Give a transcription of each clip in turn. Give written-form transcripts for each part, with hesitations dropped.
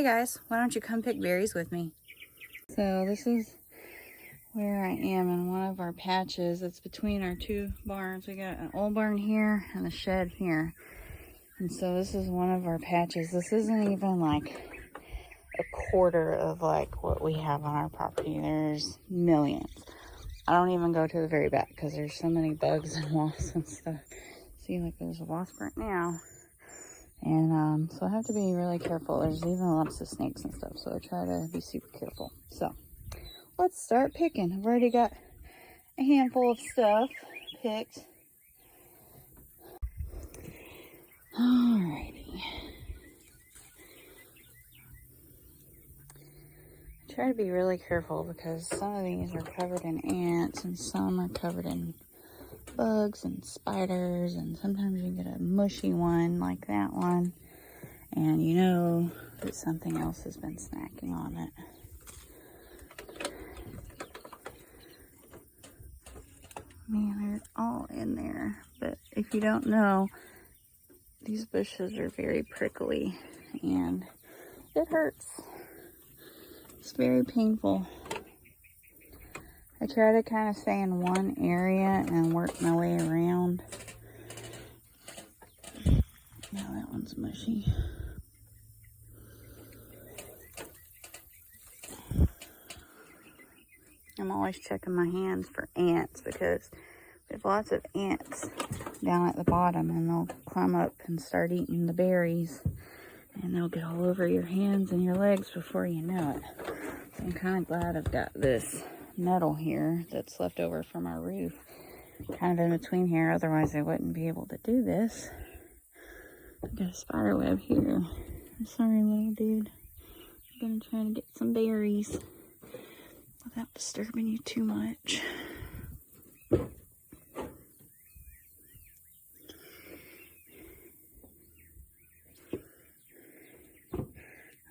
Hey guys, why don't you come pick berries with me? So this is where I am in one of our patches. It's between our two barns. We got an old barn here and a shed here. And so this is one of our patches. This isn't even like a quarter of like what we have on our property. There's millions. I don't even go to the very back because there's so many bugs and wasps and stuff. See, like there's a wasp right now. And so I have to be really careful. There's even lots of snakes and stuff, so I try to be super careful. So let's start picking. I've already got a handful of stuff picked. Alrighty. I try to be really careful because some of these are covered in ants and some are covered in bugs and spiders, and sometimes you get a mushy one like that one and you know that something else has been snacking on it. Man, they're all in there, but if you don't know, these bushes are very prickly and it hurts. It's very painful. I try to kind of stay in one area and work my way around. Now that one's mushy. I'm always checking my hands for ants because there's lots of ants down at the bottom and they'll climb up and start eating the berries and they'll get all over your hands and your legs before you know it. So I'm kind of glad I've got this metal here that's left over from our roof kind of in between here, otherwise I wouldn't be able to do this. I've got a spider web here. I'm sorry, little dude. I'm gonna try to get some berries without disturbing you too much.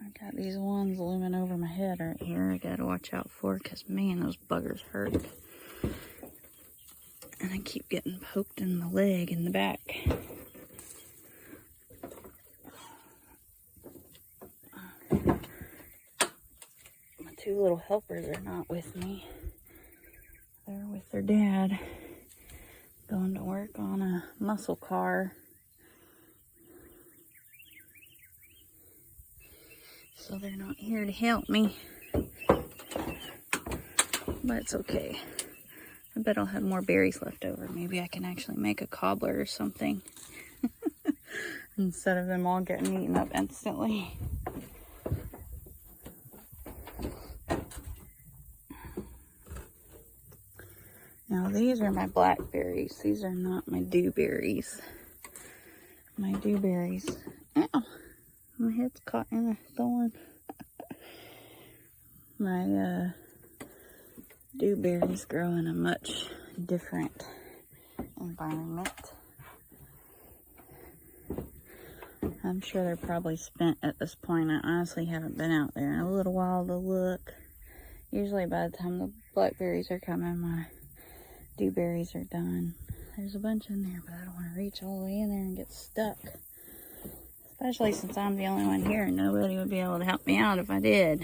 I got these ones looming over my head right here I gotta watch out for because man, those buggers hurt. And I keep getting poked in the leg in the back. My two little helpers are not with me. They're with their dad, going to work on a muscle car. So they're not here to help me. But it's okay. I bet I'll have more berries left over. Maybe I can actually make a cobbler or something. Instead of them all getting eaten up instantly. Now these are my blackberries. These are not my dewberries. My dewberries. Ow! My head's caught in a thorn. My dewberries grow in a much different environment. I'm sure they're probably spent at this point. I honestly haven't been out there in a little while to look. Usually by the time the blackberries are coming, my dewberries are done. There's a bunch in there, but I don't want to reach all the way in there and get stuck. Especially since I'm the only one here and nobody would be able to help me out if I did.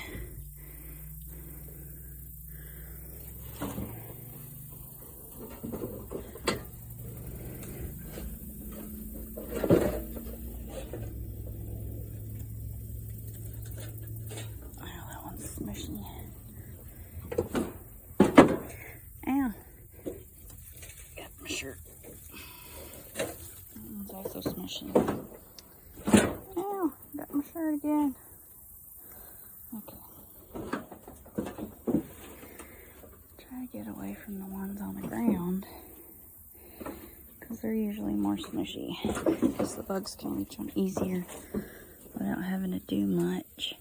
Smushy. Ow. Got my shirt. That one's also smushy. Ow. Got my shirt again. Okay. Try to get away from the ones on the ground because they're usually more smushy because the bugs can reach them easier without having to do much.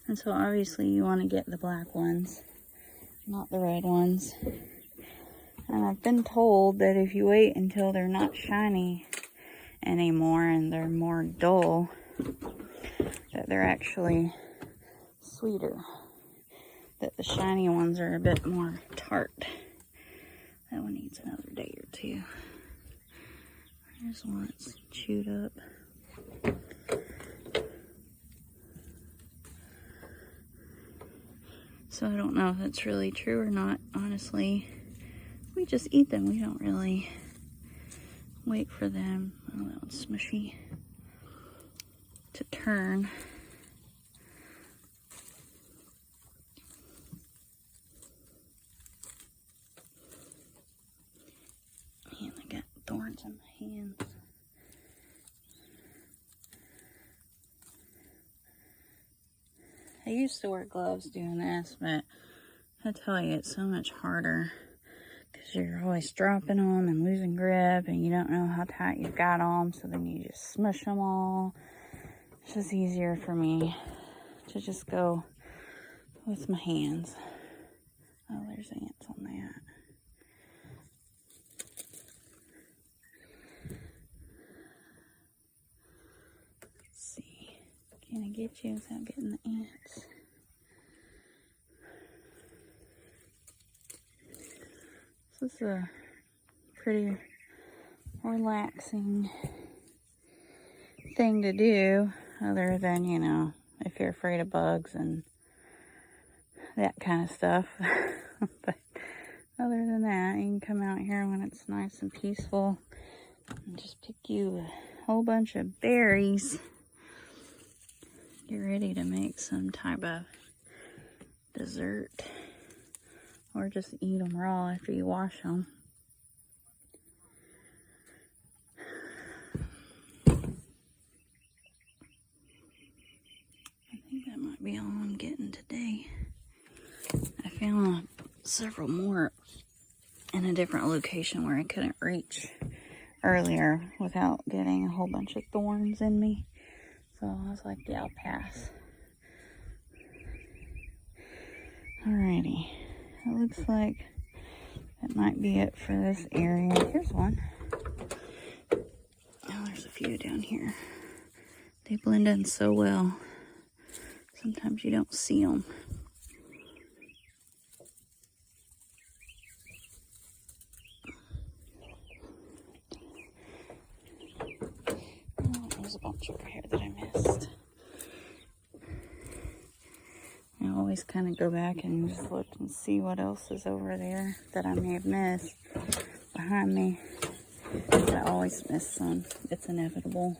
And so obviously you want to get the black ones, not the red ones. And I've been told that if you wait until they're not shiny anymore and they're more dull, that they're actually sweeter. That the shiny ones are a bit more tart. That one needs another day or two. There's one that's chewed up. So I don't know if that's really true or not, honestly. We just eat them. We don't really wait for them. Oh, that one's smushy. To turn. Man, I got thorns in my hands. I used to wear gloves doing this, but I tell you, it's so much harder because you're always dropping them and losing grip, and you don't know how tight you've got them, so then you just smush them all. It's just easier for me to just go with my hands. Oh, there's ants on that. Let's see. Can I get you without getting the ants? This is a pretty relaxing thing to do, other than, you know, if you're afraid of bugs and that kind of stuff. But other than that, you can come out here when it's nice and peaceful and just pick you a whole bunch of berries. Get ready to make some type of dessert, or just eat them raw after you wash them. I think that might be all I'm getting today. I found several more in a different location where I couldn't reach earlier without getting a whole bunch of thorns in me. So I was like, yeah, I'll pass. Alrighty. It looks like that might be it for this area. Here's one. Oh, there's a few down here. They blend in so well. Sometimes you don't see them. Oh, there's a bunch over here that I missed. I always kind of go back and just look and see what else is over there that I may have missed behind me. I always miss some. It's inevitable.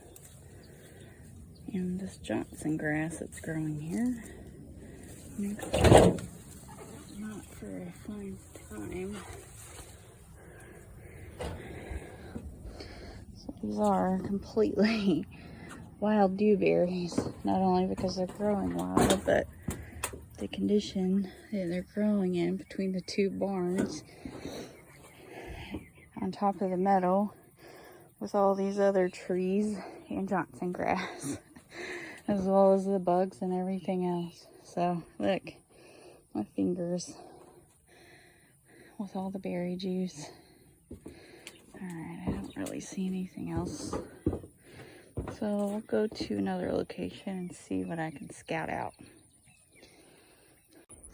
And this Johnson grass that's growing here makes it not for a fine time. So these are completely wild dewberries, not only because they're growing wild, but the condition that they're growing in between the two barns on top of the meadow with all these other trees and Johnson grass, as well as the bugs and everything else. So look, my fingers with all the berry juice. Alright, I don't really see anything else. So I'll go to another location and see what I can scout out.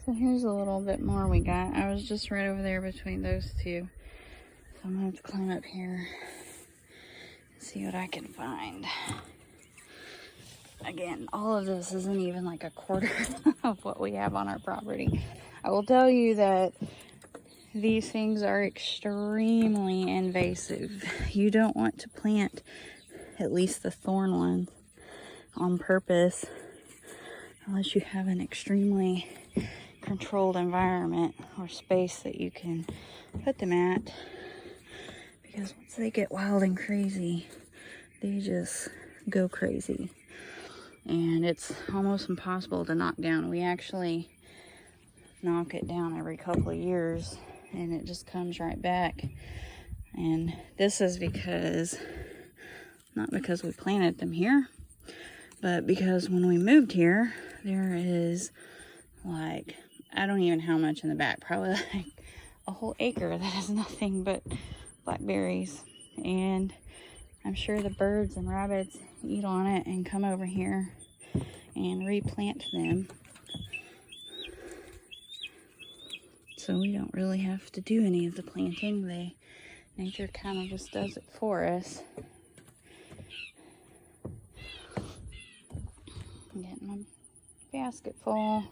So here's a little bit more we got. I was just right over there between those two. So I'm gonna have to climb up here and see what I can find. Again, all of this isn't even like a quarter of what we have on our property. I will tell you that these things are extremely invasive. You don't want to plant at least the thorn ones on purpose unless you have an extremely controlled environment or space that you can put them at, because once they get wild and crazy, they just go crazy and it's almost impossible to knock down. We actually knock it down every couple of years and it just comes right back. And this is because, not because we planted them here, but because when we moved here, there is like, I don't even know how much in the back, probably like a whole acre that has nothing but blackberries. And I'm sure the birds and rabbits eat on it and come over here and replant them. So we don't really have to do any of the planting. Nature kind of just does it for us. basket full.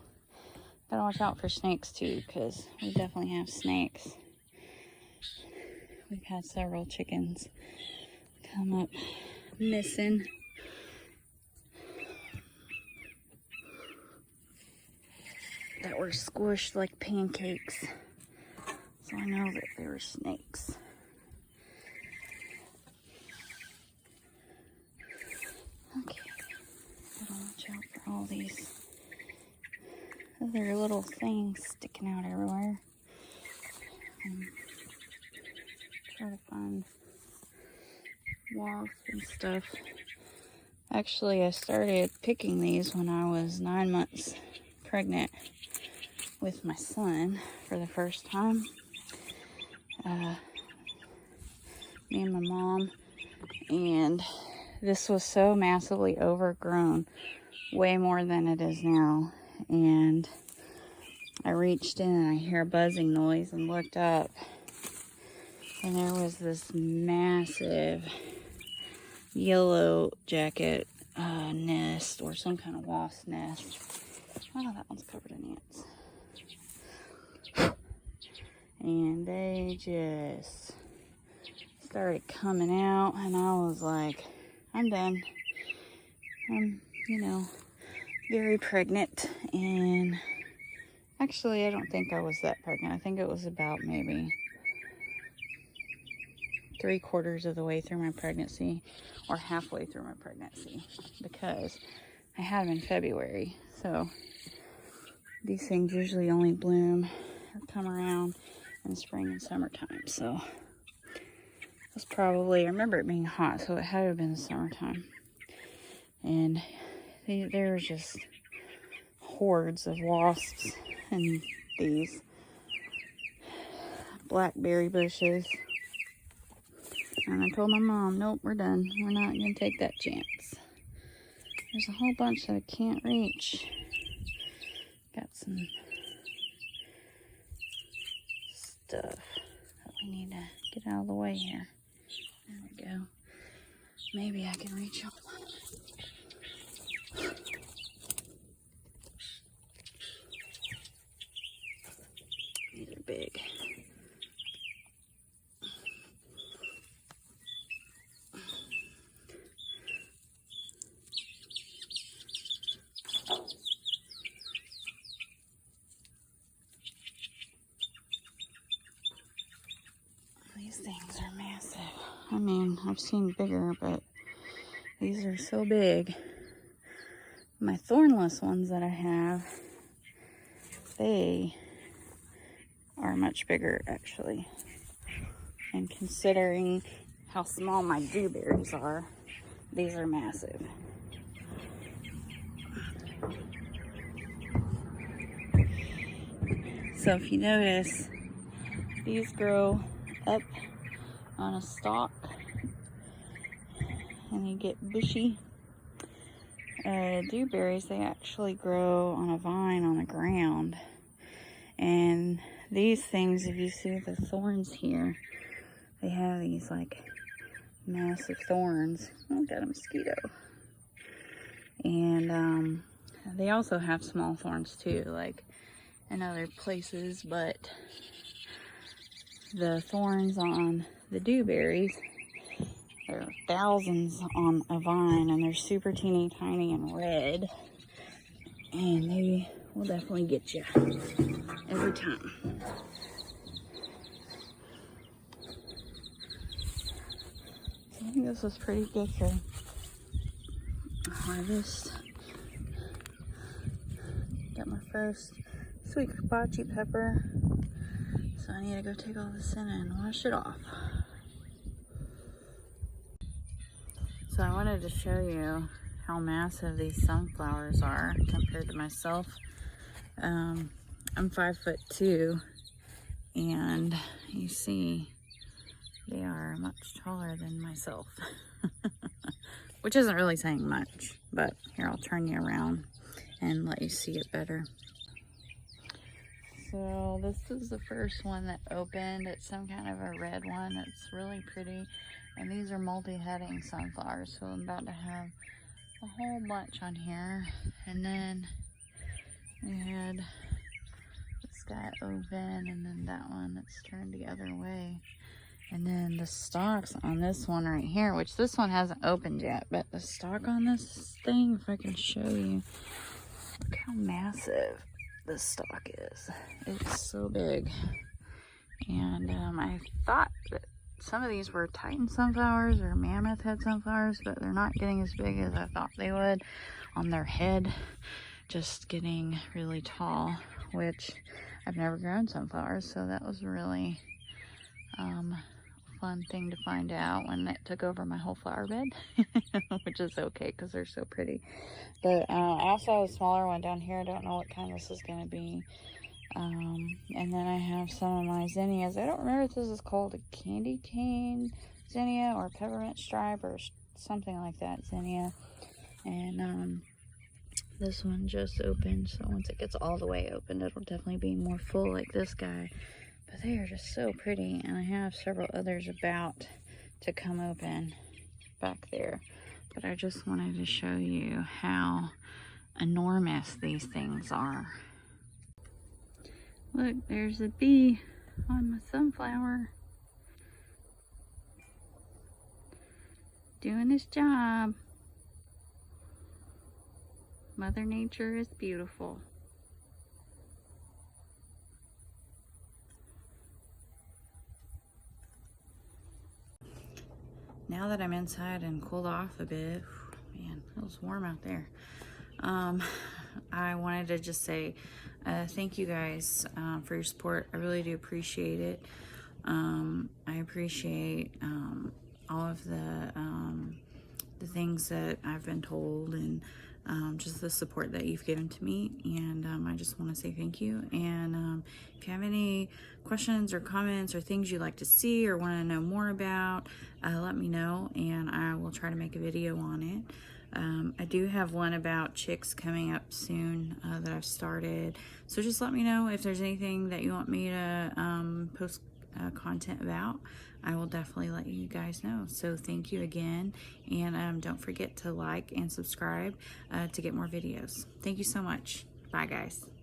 Gotta watch out for snakes too, because we definitely have snakes. We've had several chickens come up missing. That were squished like pancakes. So I know that they were snakes. Okay, gotta watch out for all these other little things sticking out everywhere. Try to find wasps and stuff. Actually, I started picking these when I was 9 months pregnant with my son for the first time. Me and my mom, and this was so massively overgrown, way more than it is now. And I reached in and I hear a buzzing noise and looked up, and there was this massive yellow jacket nest, or some kind of wasp nest. Oh, that one's covered in ants. And they just started coming out, and I was like, I'm done. I'm, very pregnant. And actually, I don't think I was that pregnant. I think it was about maybe 3/4 of the way through my pregnancy, or halfway through my pregnancy, because I had them in February. So these things usually only bloom or come around in spring and summertime. So it was probably, I remember it being hot, so it had to have been the summertime. And there was just hordes of wasps and these blackberry bushes. And I told my mom, nope, we're done. We're not going to take that chance. There's a whole bunch that I can't reach. Got some stuff that we need to get out of the way here. There we go. Maybe I can reach them. These are big. These things are massive. I mean, I've seen bigger, but these are so big. My thornless ones that I have, they are much bigger, actually. And considering how small my dewberries are, these are massive. So if you notice, these grow up on a stalk and you get bushy. Dewberries, they actually grow on a vine on the ground. And these things, if you see the thorns here, they have these like massive thorns. Oh, got a mosquito. And they also have small thorns too, like in other places, but the thorns on the dewberries, there are thousands on a vine, and they're super teeny tiny and red, and they will definitely get you every time. I think this was pretty good for harvest. Got my first sweet hibachi pepper, so I need to go take all this in and wash it off. So I wanted to show you how massive these sunflowers are compared to myself. I'm 5'2", and you see they are much taller than myself, which isn't really saying much, but here, I'll turn you around and let you see it better. So this is the first one that opened. It's some kind of a red one. It's really pretty. And these are multi-heading sunflowers, so I'm about to have a whole bunch on here. And then I had this guy open, and then that one that's turned the other way. And then the stalks on this one right here, which this one hasn't opened yet, but the stalk on this thing, if I can show you, look how massive this stalk is. It's so big. And I thought that some of these were Titan sunflowers or mammoth head sunflowers, but they're not getting as big as I thought they would on their head. Just getting really tall, which I've never grown sunflowers, so that was really fun thing to find out when it took over my whole flower bed, which is okay because they're so pretty. But I also have a smaller one down here. I don't know what kind this is going to be. And then I have some of my zinnias. I don't remember if this is called a candy cane zinnia or peppermint stripe or something like that zinnia. And this one just opened, so once it gets all the way opened, it'll definitely be more full like this guy. But they are just so pretty, and I have several others about to come open back there. But I just wanted to show you how enormous these things are. Look, there's a bee on my sunflower. Doing his job. Mother Nature is beautiful. Now that I'm inside and cooled off a bit, man, it was warm out there. I wanted to just say thank you guys for your support. I really do appreciate it. I appreciate all of the things that I've been told, and just the support that you've given to me, and I just want to say thank you. And if you have any questions or comments or things you'd like to see or want to know more about, let me know, and I will try to make a video on it. I do have one about chicks coming up soon that I've started, so just let me know if there's anything that you want me to post content about. I will definitely let you guys know. So thank you again, and don't forget to like and subscribe to get more videos. Thank you so much. Bye guys.